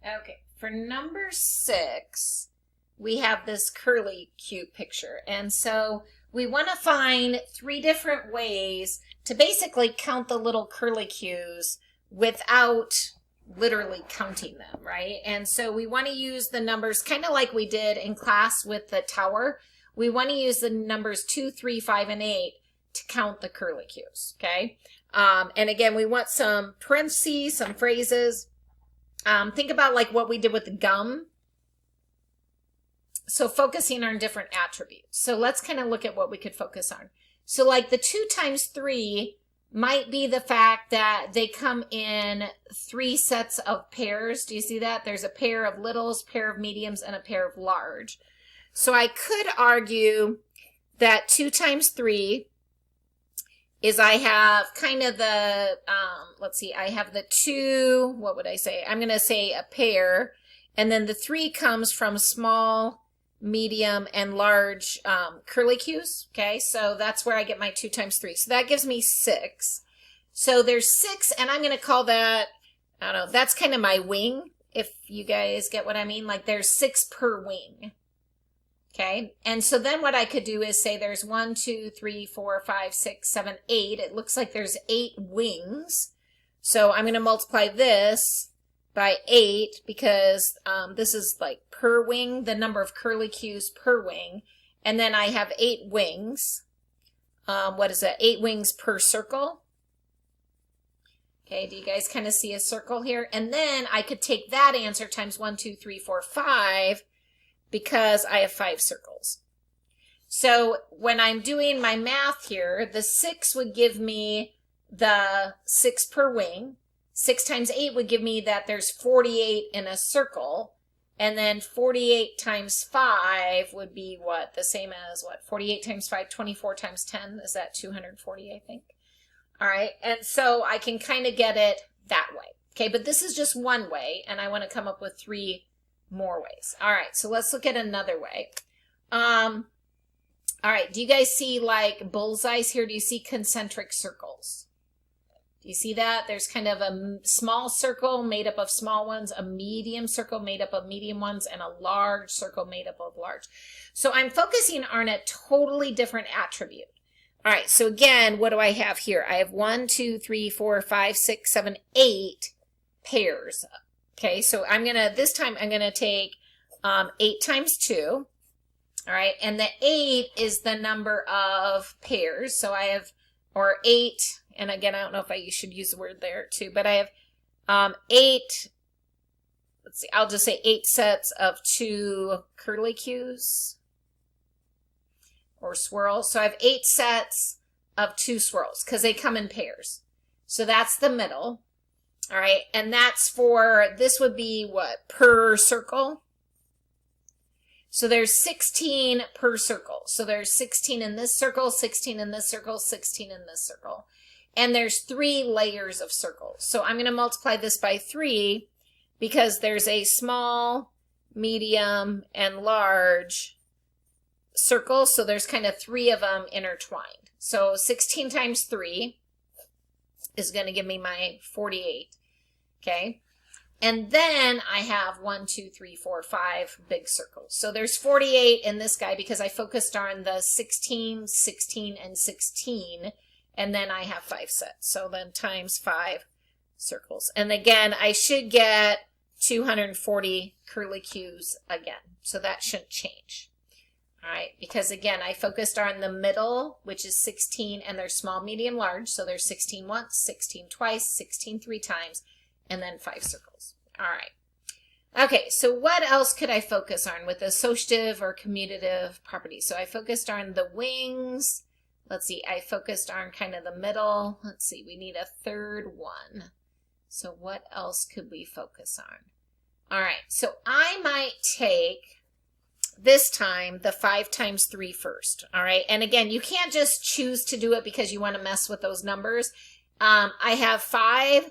Okay, for number 6, we have this curly cute picture. And so we want to find 3 different ways to basically count the little curly cues without literally counting them, right? And so we want to use the numbers kind of like we did in class with the tower. We want to use the numbers 2, 3, 5, and 8 to count the curly cues, okay? And again, we want some parentheses, some phrases. Think about like what we did with the gum. So focusing on different attributes. So let's kind of look at what we could focus on. So like the 2 times 3 might be the fact that they come in 3 sets of pairs. Do you see that? There's a pair of littles, pair of mediums, and a pair of large. So I could argue that 2 times 3 is I have kind of the, let's see, I have the 2, what would I say? I'm going to say a pair, and then the 3 comes from small, medium, and large curly cues, okay? So that's where I get my 2 times 3. So that gives me 6. So there's 6, and I'm going to call that, I don't know, that's kind of my wing, if you guys get what I mean. Like there's 6 per wing. Okay, and so then what I could do is say there's 1, 2, 3, 4, 5, 6, 7, 8. It looks like there's 8 wings. So I'm going to multiply this by 8 because this is like per wing, the number of curly cues per wing. And then I have 8 wings. What is that? 8 wings per circle. Okay, do you guys kind of see a circle here? And then I could take that answer times 1, 2, 3, 4, 5. Because I have 5 circles. So when I'm doing my math here, the 6 would give me the 6 per wing. 6 times 8 would give me that there's 48 in a circle. And then 48 times 5 would be what? The same as what? 48 times 5, 24 times 10. Is that 240, I think? All right. And so I can kind of get it that way. Okay, but this is just one way, and I want to come up with 3 more ways. All right, so let's look at another way. All right, do you guys see like bullseyes here? Do you see concentric circles? Do you see that? There's kind of a small circle made up of small ones, a medium circle made up of medium ones, and a large circle made up of large. So I'm focusing on a totally different attribute. All right, so again, what do I have here? I have 1, 2, 3, 4, 5, 6, 7, 8 pairs. Okay, so this time I'm going to take 8 times 2, all right, and the 8 is the number of pairs, so I have, or 8, and again, I don't know if I should use the word there too, but I have 8, let's see, I'll just say 8 sets of 2 curly cues, or swirls, so I have 8 sets of 2 swirls, because they come in pairs, so that's the middle. All right, and that's for, this would be what, per circle? So there's 16 per circle. So there's 16 in this circle, 16 in this circle, 16 in this circle. And there's 3 layers of circles. So I'm going to multiply this by 3 because there's a small, medium, and large circle. So there's kind of 3 of them intertwined. So 16 times 3 is going to give me my 48, okay? And then I have 1, 2, 3, 4, 5 big circles. So there's 48 in this guy because I focused on the 16, 16, and 16, and then I have 5 sets. So then times 5 circles. And again, I should get 240 curly cues again. So that shouldn't change. All right, because again, I focused on the middle, which is 16, and there's small, medium, large. So there's 16 once, 16 twice, 16 3 times, and then 5 circles. All right. Okay, so what else could I focus on with associative or commutative properties? So I focused on the wings. Let's see, I focused on kind of the middle. Let's see, we need a third one. So what else could we focus on? All right, so I might take this time the 5 times 3 first. All right, and again, you can't just choose to do it because you want to mess with those numbers. I have 5,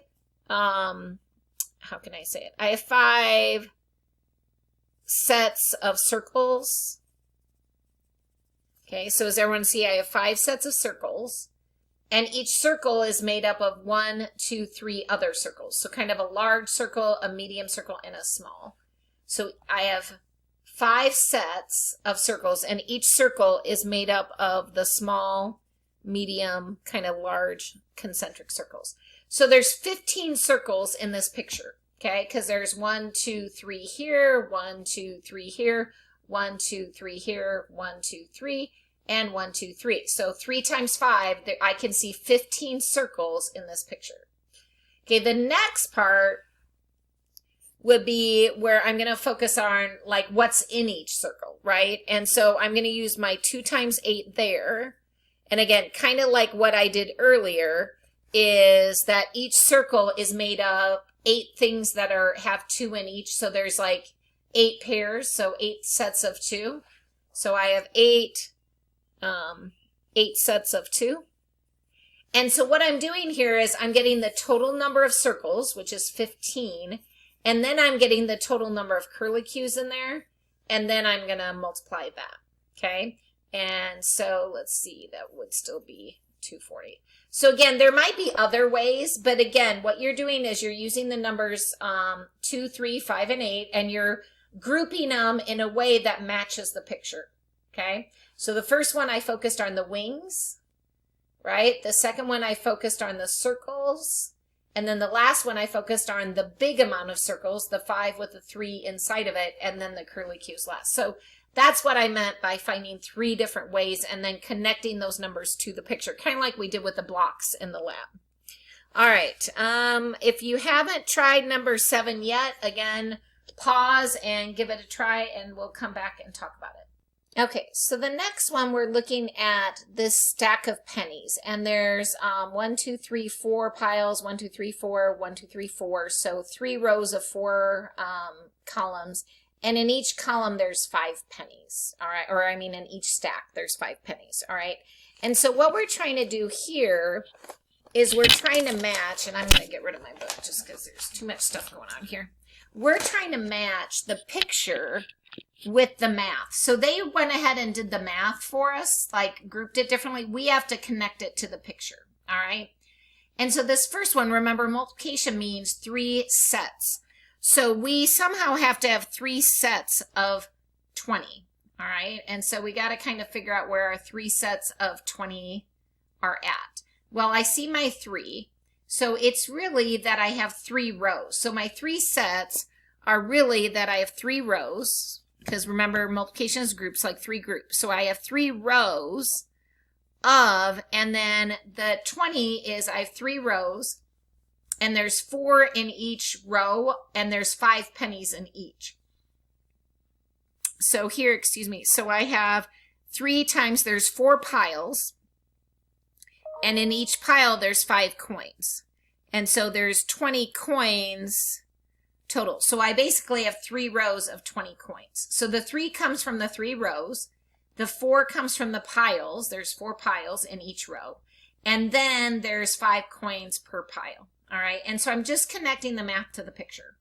how can I say it? I have 5 sets of circles. Okay, so as everyone see, I have 5 sets of circles. And each circle is made up of 1, 2, 3 other circles. So kind of a large circle, a medium circle, and a small. So I have 5 sets of circles, and each circle is made up of the small, medium, kind of large concentric circles. So there's 15 circles in this picture, okay? Because there's 1, 2, 3 here, 1, 2, 3 here, 1, 2, 3 here, 1, 2, 3, and 1, 2, 3. So 3 times 5, I can see 15 circles in this picture. Okay, the next part would be where I'm going to focus on like what's in each circle, right? And so I'm going to use my 2 times 8 there. And again, kind of like what I did earlier, is that each circle is made of 8 things that have 2 in each. So there's like 8 pairs, so 8 sets of 2. So I have 8 sets of 2. And so what I'm doing here is I'm getting the total number of circles, which is 15, and then I'm getting the total number of curlicues in there, and then I'm going to multiply that, okay? And so let's see, that would still be 240. So again, there might be other ways, but again, what you're doing is you're using the numbers 2, 3, 5, and 8, and you're grouping them in a way that matches the picture, okay? So the first one I focused on the wings, right? The second one I focused on the circles. And then the last one I focused on the big amount of circles, the 5 with the 3 inside of it, and then the curlicues last. So that's what I meant by finding 3 different ways and then connecting those numbers to the picture, kind of like we did with the blocks in the lab. All right, if you haven't tried number 7 yet, again, pause and give it a try, and we'll come back and talk about it. Okay, so the next one we're looking at this stack of pennies, and there's 1, 2, 3, 4 piles, 1, 2, 3, 4, 1, 2, 3, 4, so 3 rows of 4 columns, and in each column there's 5 pennies, all right, or I mean in each stack there's 5 pennies, all right, and so what we're trying to do here is we're trying to match, and I'm going to get rid of my book just because there's too much stuff going on here. We're trying to match the picture with the math. So they went ahead and did the math for us, like grouped it differently. We have to connect it to the picture, all right? And so this first one, remember, multiplication means 3 sets. So we somehow have to have 3 sets of 20, all right? And so we got to kind of figure out where our 3 sets of 20 are at. Well, I see my 3. So it's really that I have 3 rows. So my 3 sets are really that I have 3 rows, because remember, multiplication is groups, like 3 groups. So I have 3 rows of, and then the 20 is I have 3 rows, and there's 4 in each row, and there's 5 pennies in each. So here, excuse me, so I have 3 times, there's 4 piles, and in each pile there's 5 coins. And so there's 20 coins total. So I basically have 3 rows of 20 coins. So the 3 comes from the 3 rows. The 4 comes from the piles. There's 4 piles in each row. And then there's 5 coins per pile. All right. And so I'm just connecting the math to the picture.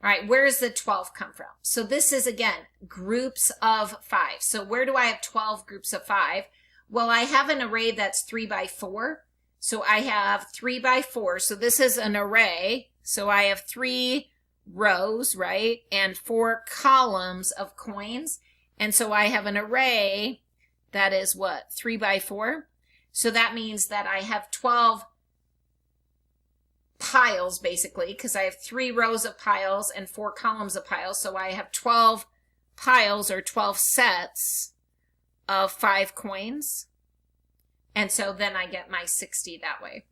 All right. Where does the 12 come from? So this is, again, groups of 5. So where do I have 12 groups of 5? Well, I have an array that's 3 by 4. So I have 3 by 4. So this is an array. So I have 3 rows, right? And 4 columns of coins. And so I have an array that is what? 3 by 4. So that means that I have 12 piles, basically, because I have 3 rows of piles and 4 columns of piles. So I have 12 piles or 12 sets of 5 coins. And so then I get my 60 that way.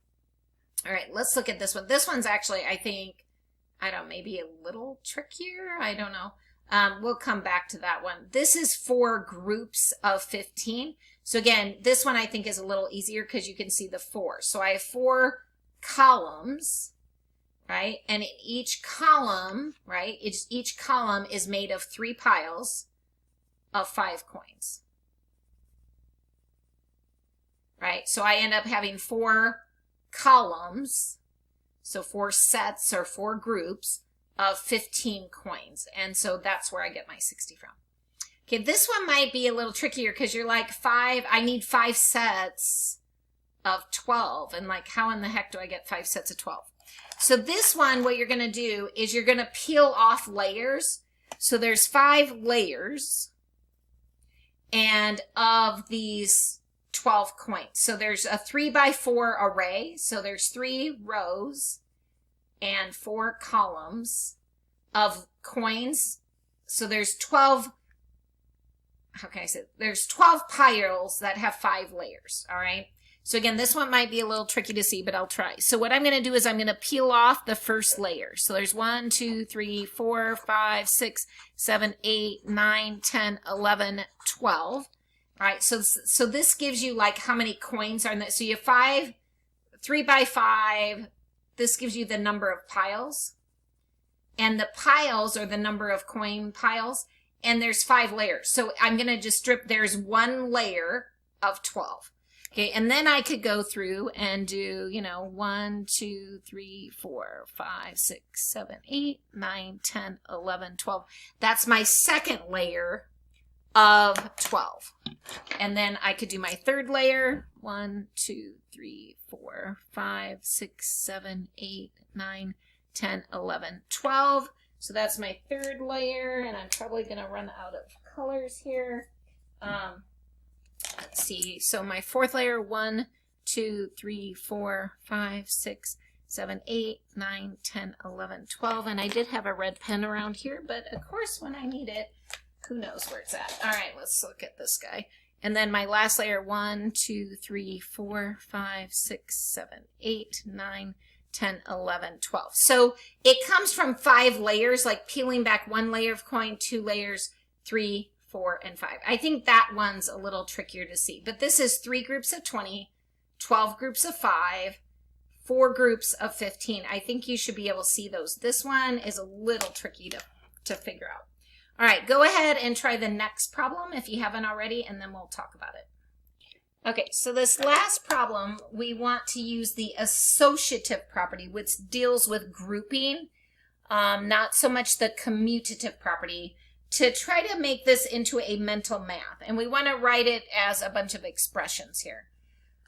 All right, let's look at this one. This one's actually, I think, maybe a little trickier. I don't know. We'll come back to that one. This is 4 groups of 15. So again, this one I think is a little easier because you can see the 4. So I have 4 columns, right? And each column, right? Each column is made of 3 piles of 5 coins, right? So I end up having 4 columns. So 4 sets or 4 groups of 15 coins. And so that's where I get my 60 from. Okay, this one might be a little trickier because you're like, I need 5 sets of 12. And like, how in the heck do I get 5 sets of 12? So this one, what you're going to do is you're going to peel off layers. So there's 5 layers and of these 12 coins. So there's a 3x4 array. So there's 3 rows and 4 columns of coins. So there's 12, how can I say it? There's 12 piles that have 5 layers, all right? So again, this one might be a little tricky to see, but I'll try. So what I'm going to do is I'm going to peel off the first layer. So there's 1, 2, 3, 4, 5, 6, 7, 8, 9, 10, 11, 12. All right, so this gives you like how many coins are in that. So you have 3x5. This gives you the number of piles. And the piles are the number of coin piles. And there's 5 layers. So I'm going to just strip, there's 1 layer of 12. Okay, and then I could go through and do, 1, 2, 3, 4, 5, 6, 7, 8, 9, 10, 11, 12. That's my second layer of 12. And then I could do my third layer. 1, 2, 3, 4, 5, 6, 7, 8, 9, 10, 11, 12. So that's my third layer, and I'm probably going to run out of colors here. Let's see. So my fourth layer, 1, 2, 3, 4, 5, 6, 7, 8, 9, 10, 11, 12. And I did have a red pen around here, but of course when I need it, who knows where it's at. All right, let's look at this guy. And then my last layer, 1, 2, 3, 4, 5, 6, 7, 8, 9, 10, 11, 12. So it comes from 5 layers, like peeling back 1 layer of coin, 2 layers, 3, 4, and 5. I think that one's a little trickier to see, but this is 3 groups of 20, 12 groups of 5, 4 groups of 15. I think you should be able to see those. This one is a little tricky to figure out. All right, go ahead and try the next problem if you haven't already, and then we'll talk about it. Okay, so this last problem, we want to use the associative property, which deals with grouping, not so much the commutative property, to try to make this into a mental math. And we want to write it as a bunch of expressions here.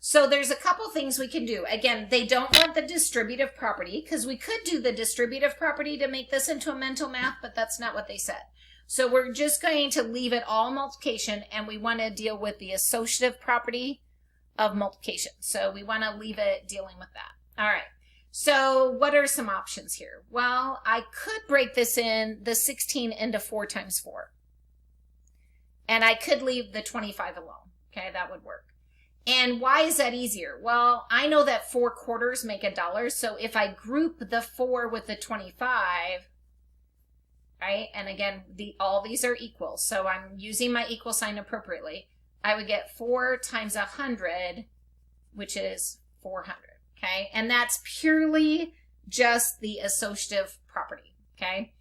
So there's a couple things we can do. Again, they don't want the distributive property, because we could do the distributive property to make this into a mental math, but that's not what they said. So we're just going to leave it all multiplication, and we want to deal with the associative property of multiplication. So we want to leave it dealing with that. All right. So what are some options here? Well, I could break this in, the 16 into 4 times 4. And I could leave the 25 alone. Okay, that would work. And why is that easier? Well, I know that 4 quarters make $1. So if I group the 4 with the 25, right? And again, all these are equal. So I'm using my equal sign appropriately. I would get 4 times 100, which is 400. Okay, and that's purely just the associative property. Okay,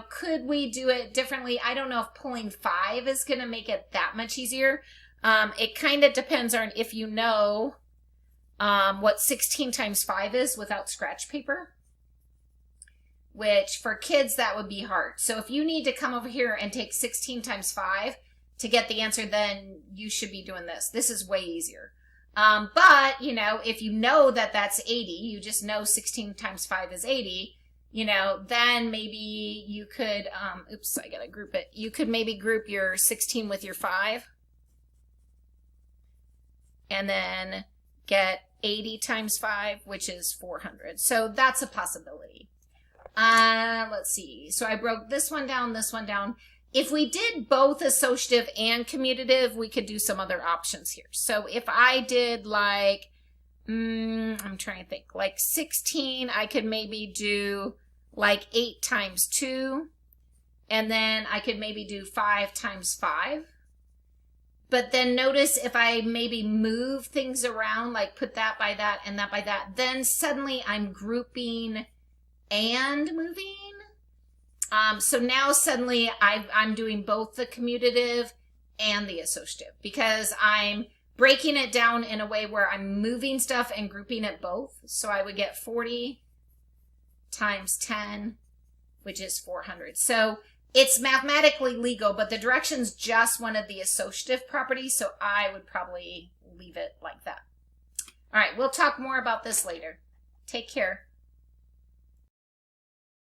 could we do it differently? I don't know if pulling 5 is going to make it that much easier. It kind of depends on if you know what 16 times 5 is without scratch paper, which for kids that would be hard. So if you need to come over here and take 16 times 5 to get the answer, then you should be doing this. This is way easier. But, if you know that that's 80, you just know 16 times 5 is 80, then maybe you could, oops, I gotta group it. You could maybe group your 16 with your 5 and then get 80 times 5, which is 400. So that's a possibility. Let's see. So I broke this one down, this one down. If we did both associative and commutative, we could do some other options here. So if I did like, I'm trying to think, like 16, I could maybe do like 8 times 2. And then I could maybe do 5 times 5. But then notice if I maybe move things around, like put that by that and that by that, then suddenly I'm grouping and moving. So now suddenly I'm doing both the commutative and the associative, because I'm breaking it down in a way where I'm moving stuff and grouping it both. So I would get 40 times 10, which is 400. So it's mathematically legal, but the directions just wanted the associative property, so I would probably leave it like that. All right, we'll talk more about this later. Take care.